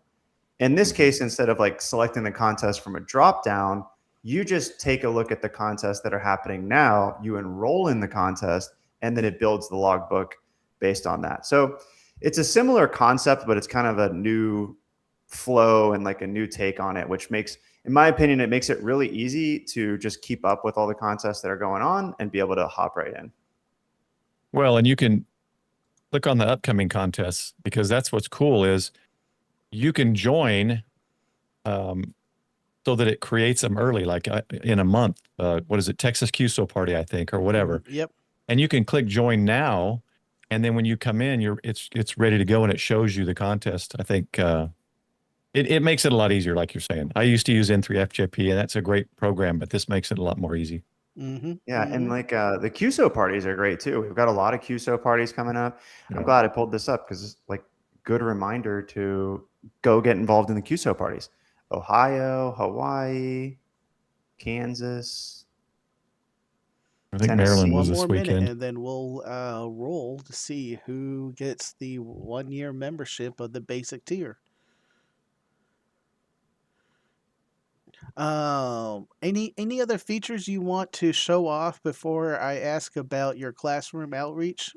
In this case, instead of like selecting the contest from a drop down, you just take a look at the contests that are happening now, you enroll in the contest, and then it builds the logbook based on that. So it's a similar concept, but it's kind of a new flow and like a new take on it, which makes, in my opinion, it makes it really easy to just keep up with all the contests that are going on and be able to hop right in.
Well, and you can click on the upcoming contests, because that's what's cool is you can join so that it creates them early, like in a month. What is it? Texas QSO Party, I think, or whatever.
Yep.
And you can click join now. And then when you come in, it's ready to go, and it shows you the contest. I think it makes it a lot easier, like you're saying. I used to use N3FJP, and that's a great program, but this makes it a lot more easy.
Yeah, and like the QSO parties are great too. We've got a lot of QSO parties coming up. Yeah. I'm glad I pulled this up because it's like good reminder to go get involved in the QSO parties. Ohio, Hawaii, Kansas.
I think Maryland was this weekend.
And then we'll roll to see who gets the 1-year membership of the basic tier. Any other features you want to show off before I ask about your classroom outreach?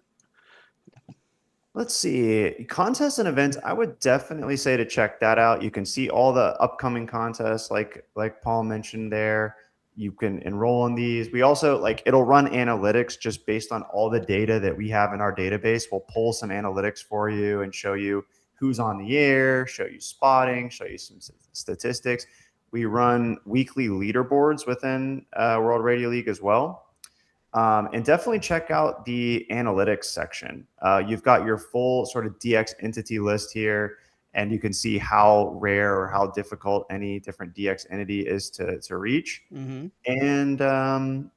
Let's see. Contests and events, I would definitely say to check that out. You can see all the upcoming contests, like Paul mentioned there. You can enroll in these. We also, like, it'll run analytics just based on all the data that we have in our database. We'll pull some analytics for you and show you who's on the air, show you spotting, show you some statistics. We run weekly leaderboards within World Radio League as well. And definitely check out the analytics section. You've got your full sort of DX entity list here, and you can see how rare or how difficult any different DX entity is to reach.
Mm-hmm.
And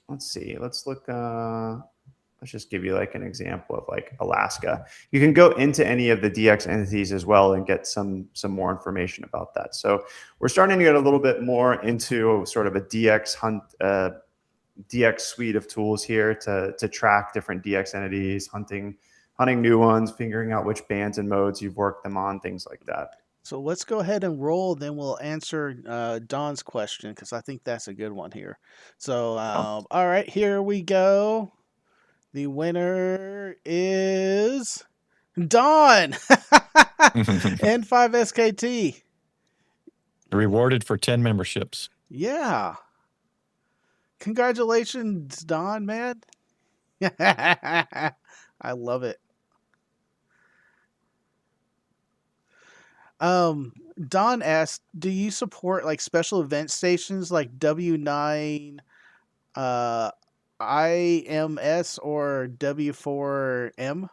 let's see, let's look. Let's just give you like an example of like Alaska. You can go into any of the DX entities as well and get some more information about that. So we're starting to get a little bit more into sort of a DX hunt. DX suite of tools here to track different DX entities, hunting new ones, figuring out which bands and modes you've worked them on, things like that.
So let's go ahead and roll. Then we'll answer Don's question because I think that's a good one here. So, all right, here we go. The winner is Don N5SKT.
Rewarded for 10 memberships.
Yeah. Congratulations, Don, man. I love it. Don asked, do you support like special event stations like W9 IMS or W4M?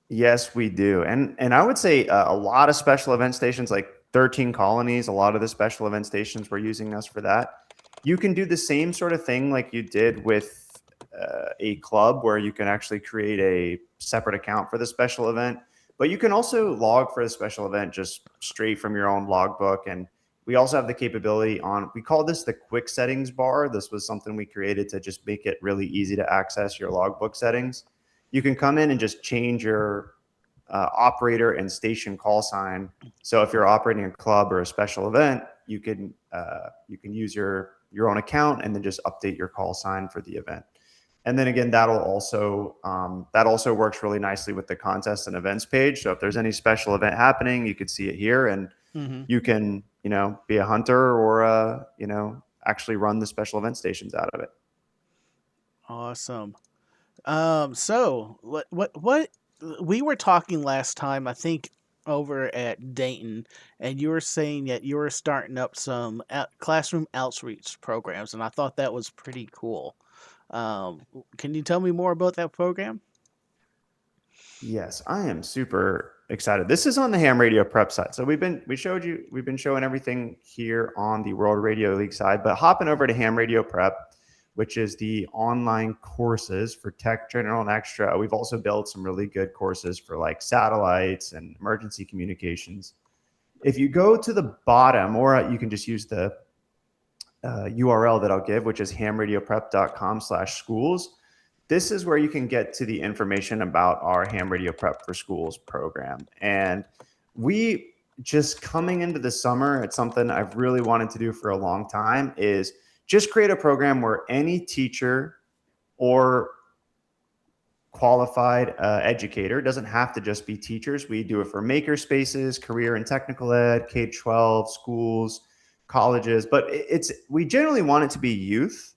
Yes, we do. And I would say a lot of special event stations like 13 Colonies, a lot of the special event stations were using us for that. You can do the same sort of thing like you did with a club where you can actually create a separate account for the special event, but you can also log for a special event just straight from your own logbook. And we also have the capability on, we call this the quick settings bar. This was something we created to just make it really easy to access your logbook settings. You can come in and just change your operator and station call sign. So if you're operating a club or a special event, you can use your own account and then just update your call sign for the event. And then again, that also works really nicely with the contests and events page. So if there's any special event happening, you could see it here, and you can, be a hunter or actually run the special event stations out of it.
Awesome. So what we were talking last time, I think over at Dayton, and you were saying that you were starting up some classroom outreach programs, and I thought that was pretty cool. Can you tell me more about that program?
Yes, I am super excited. This is on the Ham Radio Prep side. So we've been showing everything here on the World Radio League side, but hopping over to Ham Radio Prep, which is the online courses for tech, general, and extra. We've also built some really good courses for like satellites and emergency communications. If you go to the bottom, or you can just use the URL that I'll give, which is hamradioprep.com/schools. This is where you can get to the information about our Ham Radio Prep for Schools program. And we just coming into the summer, it's something I've really wanted to do for a long time, is just create a program where any teacher or qualified educator, doesn't have to just be teachers. We do it for maker spaces, career and technical ed, K-12, schools, colleges, but we generally want it to be youth.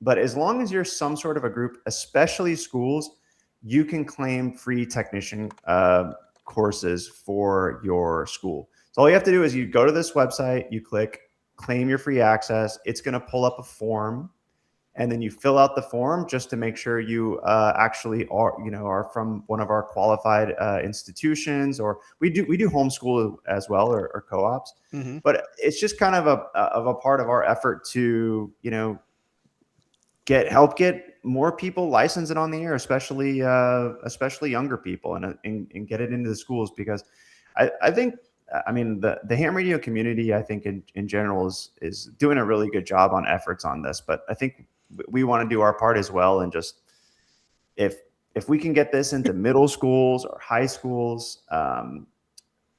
But as long as you're some sort of a group, especially schools, you can claim free technician courses for your school. So all you have to do is you go to this website, you click claim your free access. It's going to pull up a form, and then you fill out the form just to make sure you actually are from one of our qualified institutions, or we do homeschool as well, or co-ops. Mm-hmm. But it's just kind of a part of our effort to help get more people licensed and on the air, especially younger people, and get it into the schools, because I think, the ham radio community, I think in general is doing a really good job on efforts on this, but I think we want to do our part as well. And just, if we can get this into middle schools or high schools,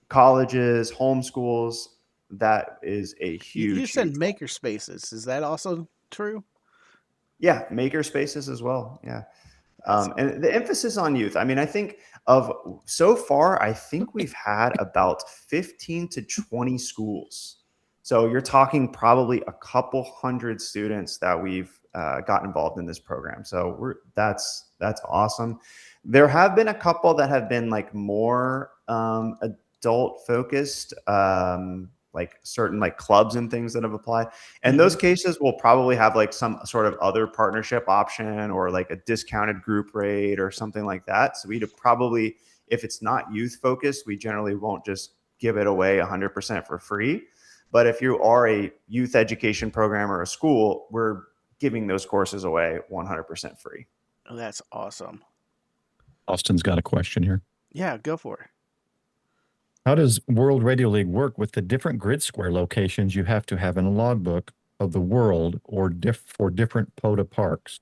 colleges, homeschools, that is a huge.
You said maker spaces. Is that also true?
Yeah, maker spaces as well. Yeah. And the emphasis on youth. I think so far, I think we've had about 15 to 20 schools. So you're talking probably a couple hundred students that we've got involved in this program. So that's awesome. There have been a couple that have been like more adult focused, like certain like clubs and things that have applied. And those cases will probably have like some sort of other partnership option or like a discounted group rate or something like that. So we'd probably, if it's not youth focused, we generally won't just give it away 100% for free. But if you are a youth education program or a school, we're giving those courses away 100% free.
Oh, that's awesome.
Austin's got a question here.
Yeah, go for it.
How does World Radio League work with the different grid square locations you have to have in a logbook of the world or for different POTA parks?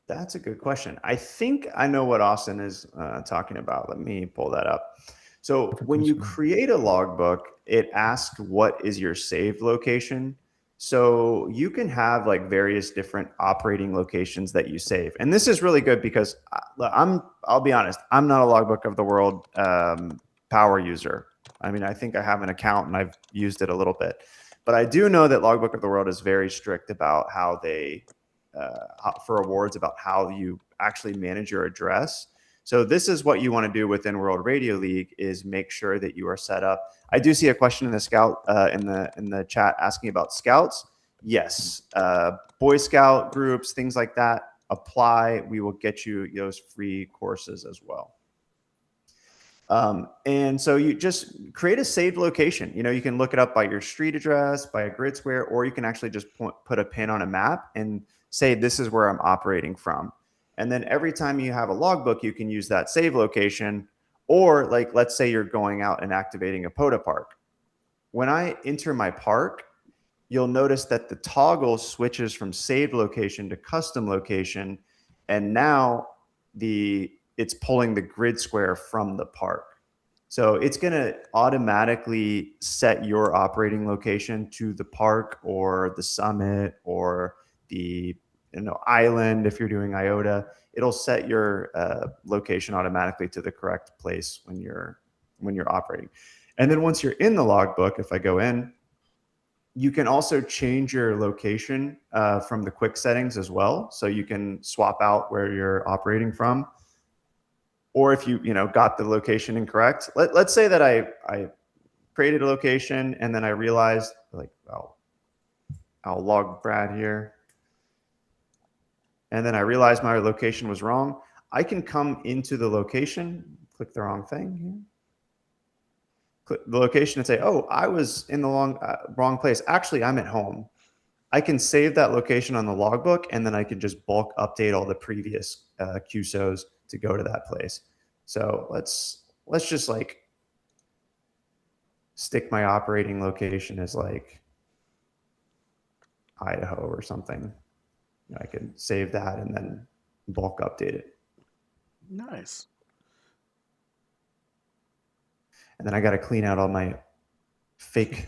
That's a good question. I think I know what Austin is talking about. Let me pull that up. So when you create a logbook, it asks what is your saved location. So you can have like various different operating locations that you save. And this is really good because I'll be honest, I'm not a logbook of the world power user. I mean, I think I have an account and I've used it a little bit, but I do know that Logbook of the World is very strict about how they, for awards, about how you actually manage your address. So this is what you want to do within World Radio League is make sure that you are set up. I do see a question in the Scout in the chat asking about Scouts. Yes, Boy Scout groups, things like that apply. We will get you those free courses as well. And so you just create a saved location. You know, you can look it up by your street address, by a grid square, or you can actually just put a pin on a map and say, this is where I'm operating from. And then every time you have a logbook, you can use that save location. Or like, let's say you're going out and activating a POTA park. When I enter my park, you'll notice that the toggle switches from saved location to custom location. And now it's pulling the grid square from the park. So it's going to automatically set your operating location to the park or the summit or the island. If you're doing IOTA, it'll set your location automatically to the correct place when you're operating. And then once you're in the logbook, if I go in, you can also change your location from the quick settings as well. So you can swap out where you're operating from. Or if you got the location incorrect, let's say that I created a location and then I realized, like, I'll log Brad here. And then I realized my location was wrong. I can come into the location, click the wrong thing here. Click the location and say, oh, I was in the wrong place. Actually, I'm at home. I can save that location on the logbook, and then I can just bulk update all the previous QSOs to go to that place. So let's just like stick my operating location as like Idaho or something. I can save that and then bulk update it.
Nice.
And then I got to clean out all my fake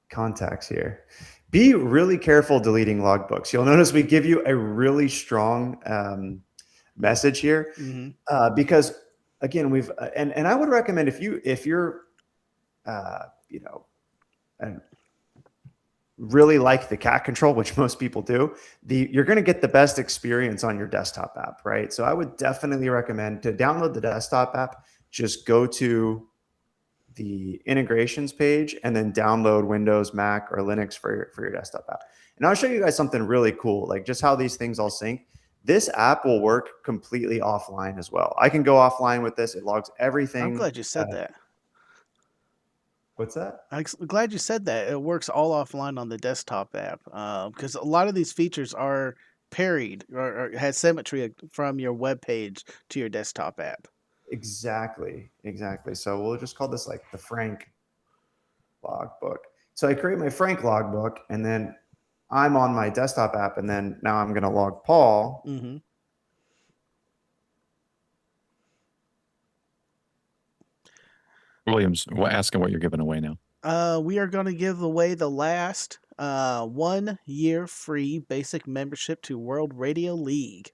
contacts here. Be really careful deleting logbooks. You'll notice we give you a really strong message here because again, we've and I would recommend if you're and really like the cat control, which most people do, you're going to get the best experience on your desktop app, right? So I would definitely recommend to download the desktop app. Just go to the integrations page and then download Windows, Mac, or Linux for your desktop app. And I'll show you guys something really cool, like just how these things all sync. This app will work completely offline as well. I can go offline with this. It logs everything.
I'm glad you said that.
What's that?
I'm glad you said that. It works all offline on the desktop app because a lot of these features are parried or has symmetry from your web page to your desktop app.
Exactly. So we'll just call this like the Frank logbook. So I create my Frank logbook, and then I'm on my desktop app, and then now I'm going to log Paul.
Williams, asking what you're giving away now.
We are going to give away the last 1 year free basic membership to World Radio League.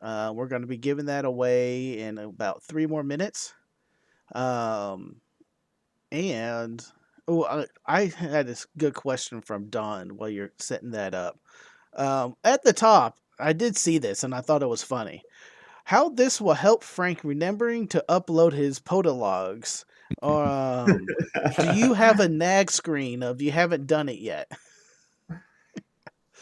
We're going to be giving that away in about 3 more minutes. And I had this good question from Don while you're setting that up. At the top, I did see this and I thought it was funny. how this will help Frank remembering to upload his POTA logs. Do you have a nag screen of you haven't done it yet?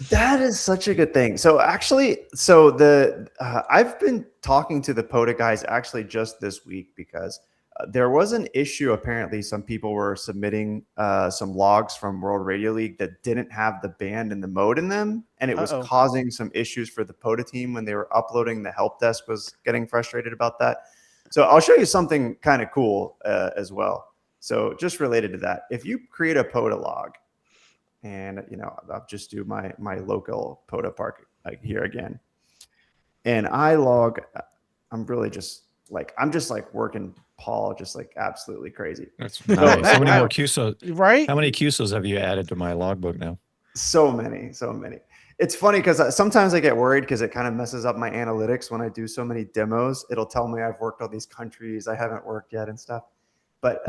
That is such a good thing. So actually, so the I've been talking to the POTA guys actually just this week because there was an issue. Apparently, some people were submitting some logs from World Radio League that didn't have the band and the mode in them, and it was
Uh-oh.
causing some issues for the POTA team when they were uploading. The help desk was getting frustrated about that. So I'll show you something kind of cool as well. So just related to that, if you create a POTA log, and I'll just do my local POTA park here again, and I log. I'm just like working Paul just like absolutely crazy.
That's nice. How many more QSOs?
Right?
How many QSOs have you added to my logbook now?
So many. It's funny because sometimes I get worried because it kind of messes up my analytics when I do so many demos. It'll tell me I've worked all these countries I haven't worked yet and stuff. But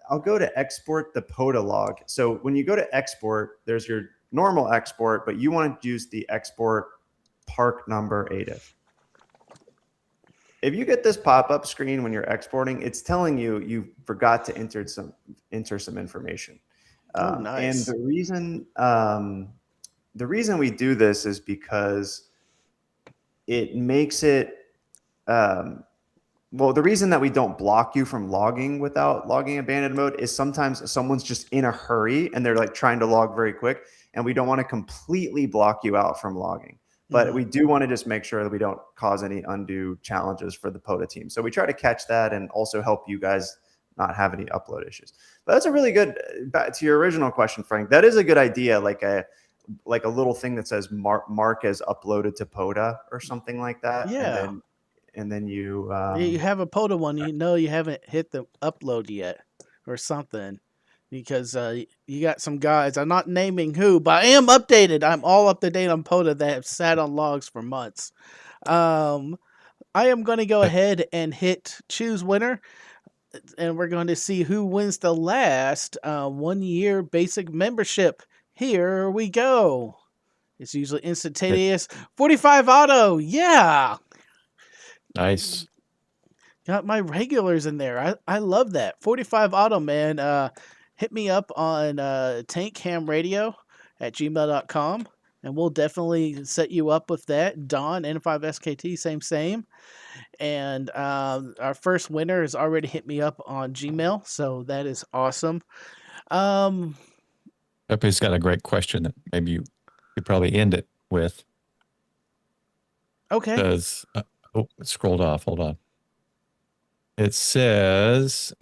I'll go to export the POTA log. So when you go to export, there's your normal export, but you want to use the export park number ADIF. If you get this pop-up screen when you're exporting, it's telling you forgot to enter some information.
Nice.
And the reason we do this is because it makes it well, the reason that we don't block you from logging without logging abandoned mode is sometimes someone's just in a hurry and they're like trying to log very quick, and we don't want to completely block you out from logging. But we do want to just make sure that we don't cause any undue challenges for the POTA team. So we try to catch that and also help you guys not have any upload issues. But that's a really good, back to your original question, Frank, that is a good idea, like a little thing that says mark as uploaded to POTA or something like that.
Yeah.
And then you
have a POTA one, you haven't hit the upload yet or something. Because you got some guys, I'm not naming who, but I am updated. I'm all up to date on POTA that have sat on logs for months. I am going to go ahead and hit choose winner, and we're going to see who wins the last 1 year basic membership. Here we go. It's usually instantaneous. 45 auto. Yeah.
Nice.
Got my regulars in there. I love that. 45 auto, man. Hit me up on tankhamradio@gmail.com, and we'll definitely set you up with that. Don, N5SKT, same. And our first winner has already hit me up on Gmail, so that is awesome.
Pepe's got a great question that maybe you could probably end it with.
Okay.
It scrolled off. Hold on. It says...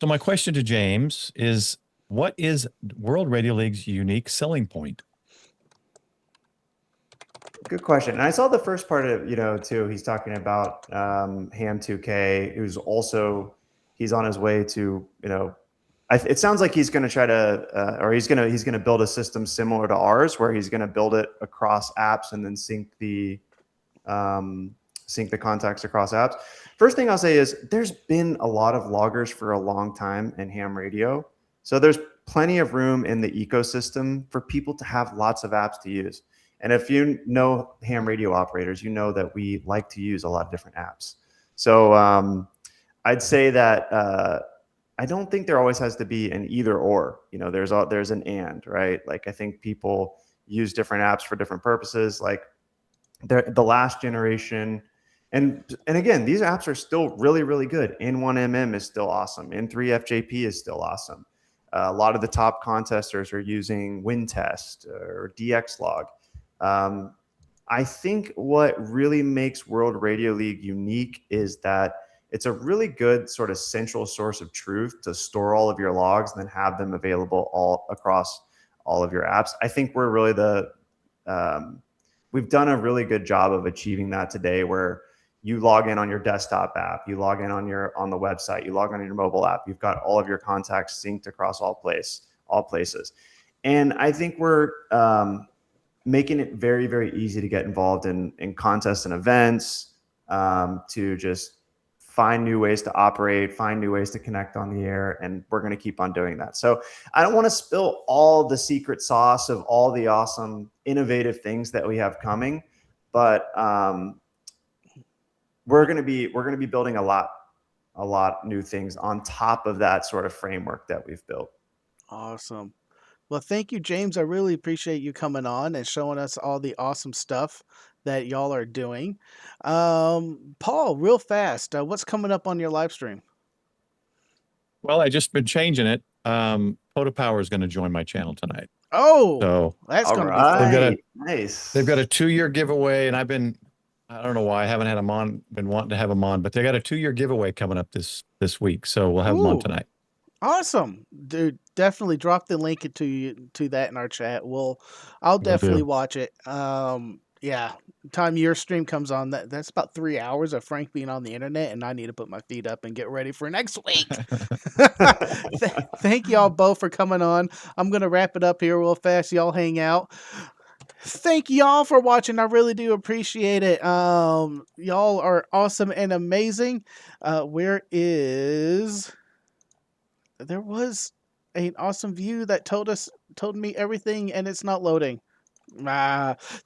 So my question to James is, what is World Radio League's unique selling point?
Good question. And I saw the first part of it, too. He's talking about Ham2K, who's also, he's on his way to, it sounds like he's going to try to, or he's going to build a system similar to ours, where he's going to build it across apps and then sync the contacts across apps. First thing I'll say is there's been a lot of loggers for a long time in ham radio. So there's plenty of room in the ecosystem for people to have lots of apps to use. And if you know ham radio operators, you know that we like to use a lot of different apps. So I'd say that I don't think there always has to be an either or. There's an and, right? Like I think people use different apps for different purposes. Like the last generation. And again, these apps are still really, really good. N1MM is still awesome. N3FJP is still awesome. A lot of the top contesters are using WinTest or DXlog. I think what really makes World Radio League unique is that it's a really good sort of central source of truth to store all of your logs and then have them available all across all of your apps. I think we're really we've done a really good job of achieving that today, where you log in on your desktop app, you log in on the website, you log on your mobile app, you've got all of your contacts synced across all places. And I think we're making it very, very easy to get involved in contests and events, to just find new ways to operate, find new ways to connect on the air, and we're going to keep on doing that. So I don't want to spill all the secret sauce of all the awesome, innovative things that we have coming, but we're going to be building a lot new things on top of that sort of framework that we've built.
Awesome. Well, thank you, James. I really appreciate you coming on and showing us all the awesome stuff that y'all are doing. Paul, real fast, what's coming up on your live stream?
Well, I just been changing it. Pota Power is going to join my channel tonight.
Oh,
so
that's going to be
right.
fun.
Nice.
They've got a 2-year giveaway, and I don't know why I haven't had them on, been wanting to have them on, but they got a 2-year giveaway coming up this week. So we'll have them on tonight.
Awesome, dude. Definitely drop the link to that in our chat. I'll definitely watch it. Yeah, time your stream comes on, that's about 3 hours of Frank being on the internet, and I need to put my feet up and get ready for next week. Thank y'all both for coming on. I'm gonna wrap it up here real fast. Y'all hang out. Thank y'all for watching. I really do appreciate it. Y'all are awesome and amazing. There was an awesome view that told me everything, and it's not loading.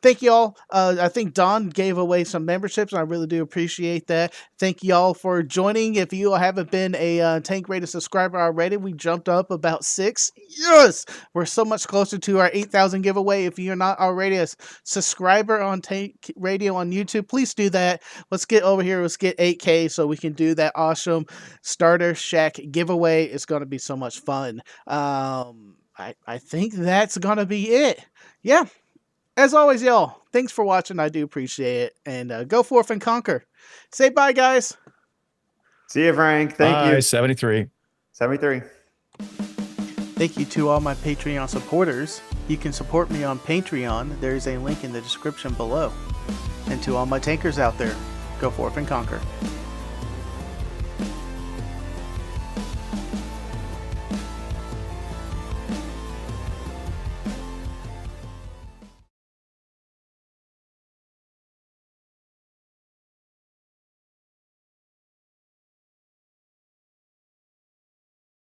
Thank y'all. I think Don gave away some memberships, and I really do appreciate that. Thank y'all for joining. If you haven't been a Tank Radio subscriber already, we jumped up about 6. Yes, we're so much closer to our 8,000 giveaway. If you're not already a subscriber on Tank Radio on YouTube, please do that. Let's get over here. Let's get 8K so we can do that awesome Starter Shack giveaway. It's going to be so much fun. I think that's going to be it. Yeah. As always, y'all, thanks for watching. I do appreciate it. And go forth and conquer. Say bye, guys.
See you, Frank. Thank you.
73.
73.
Thank you to all my Patreon supporters. You can support me on Patreon. There's a link in the description below. And to all my tankers out there, go forth and conquer.